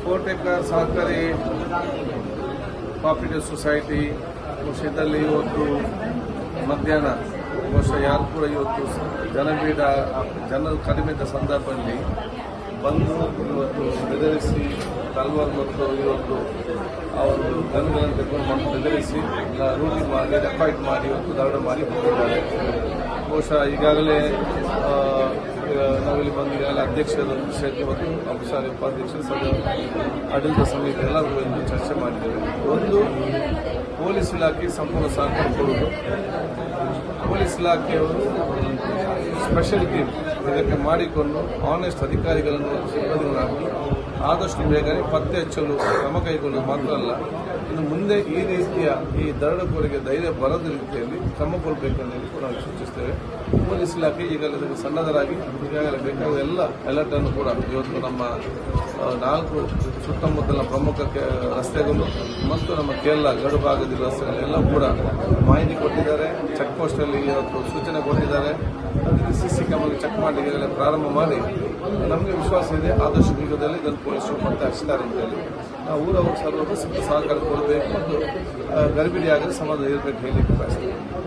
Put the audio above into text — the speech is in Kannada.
ಕೋಟೆಕರ್ ಸಹಕಾರಿ ಕೋಆಪರೇಟಿವ್ ಸೊಸೈಟಿ ಇದರಲ್ಲಿ ಇವತ್ತು ಮಧ್ಯಾಹ್ನ ಬಹುಶಃ ಯಾರು ಕೂಡ ಇವತ್ತು ಜನರು ಕಡಿಮೆ ಇದ್ದ ಸಂದರ್ಭದಲ್ಲಿ ಬಂದು ಇವತ್ತು ಬೆದರಿಸಿ ತಲ್ವಾರ್ ಮತ್ತು ಇವತ್ತು ಅವರು ಗನ್ಗಳನ್ನು ತೆಗೆದುಕೊಂಡು ಬೆದರಿಸಿ ರೂಟಿ ಮಾಡಿ ಡೆಪಾಯಿಟ್ ಮಾಡಿ ಇವತ್ತು ದರೋಡೆ ಮಾಡಿ ಹೋಗಿದ್ದಾರೆ. ಬಹುಶಃ ಈಗಾಗಲೇ ನಾವಿಲ್ಲಿ ಬಂದು ಈಗಾಗಲೇ ಅಧ್ಯಕ್ಷರು ಸೇರಿ ಮತ್ತು ಸಾರಿ ಉಪಾಧ್ಯಕ್ಷರು ಆಡಳಿತ ಸಮಿತಿ ಎಲ್ಲರಿಗೂ ಎಂದು ಚರ್ಚೆ ಮಾಡಿದ್ದೇವೆ. ಒಂದು, ಪೊಲೀಸ್ ಇಲಾಖೆ ಸಂಪೂರ್ಣ ಸಹಕಾರ ಕೊಡುವುದು. ಪೊಲೀಸ್ ಇಲಾಖೆಯವರು ಸ್ಪೆಷಲ್ ಟೀಮ್ ಇದಕ್ಕೆ ಮಾಡಿಕೊಂಡು ಆನೆಸ್ಟ್ ಅಧಿಕಾರಿಗಳನ್ನು ಸಿಬ್ಬಂದಿಗಳನ್ನು ಹಾಕಿ ಆದಷ್ಟು ಬೇಗನೆ ಪತ್ತೆ ಹಚ್ಚಲು ಕ್ರಮ ಕೈಗೊಳ್ಳುವುದು ಮಾತ್ರ ಅಲ್ಲ, ಇನ್ನು ಮುಂದೆ ಈ ರೀತಿಯ ಈ ದರೋಡೆಕೋರರಿಗೆ ಧೈರ್ಯ ಬರದ ರೀತಿಯಲ್ಲಿ ಕ್ರಮ ಕೊಡಬೇಕೆಂದು ಕೂಡ ನಾವು ಸೂಚಿಸ್ತೇವೆ. ಪೊಲೀಸ್ ಇಲಾಖೆ ಈಗಾಗಲೇ ಇದಕ್ಕೆ ಸನ್ನದ್ಧರಾಗಿ ಈಗಾಗಲೇ ಬೇಕಾದ ಎಲ್ಲ ಅಲರ್ಟ್ ಅನ್ನು ಕೂಡ ಇವತ್ತು ನಮ್ಮ 4 ಸುತ್ತಮುತ್ತಲಿನ ಪ್ರಮುಖ ರಸ್ತೆಗಳು ಮತ್ತು ನಮ್ಮ ಕೇರಳ ಗಡು ಭಾಗದ ರಸ್ತೆಗಳೆಲ್ಲ ಕೂಡ ಮಾಹಿತಿ ಕೊಟ್ಟಿದ್ದಾರೆ. ಚೆಕ್ ಪೋಸ್ಟಲ್ಲಿ ಇವತ್ತು ಸೂಚನೆ ಕೊಟ್ಟಿದ್ದಾರೆ. CC ಕ್ಯಾಮೆರಾ ಚೆಕ್ ಮಾಡಿ ಈಗಾಗಲೇ ಪ್ರಾರಂಭ ಮಾಡಿ ನಮಗೆ ವಿಶ್ವಾಸ ಇದೆ ಆದಷ್ಟು ಶೀಘ್ರದಲ್ಲಿ ಇದನ್ನು ಪೊಲೀಸರು ಪತ್ತೆ ಹಚ್ತಾರೆ ಅಂತೇಳಿ ನಾವು ಊರವರು ಸರ್ವರು ಸಹಕಾರ ಕೊಡಬೇಕು ಮತ್ತು ಗರ್ಭಿಣಿಯಾಗಲಿ ಸಮಾಜ ಇರಬೇಕು ಹೇಳಲಿಕ್ಕೆ ಬಯಸ್ತೇವೆ.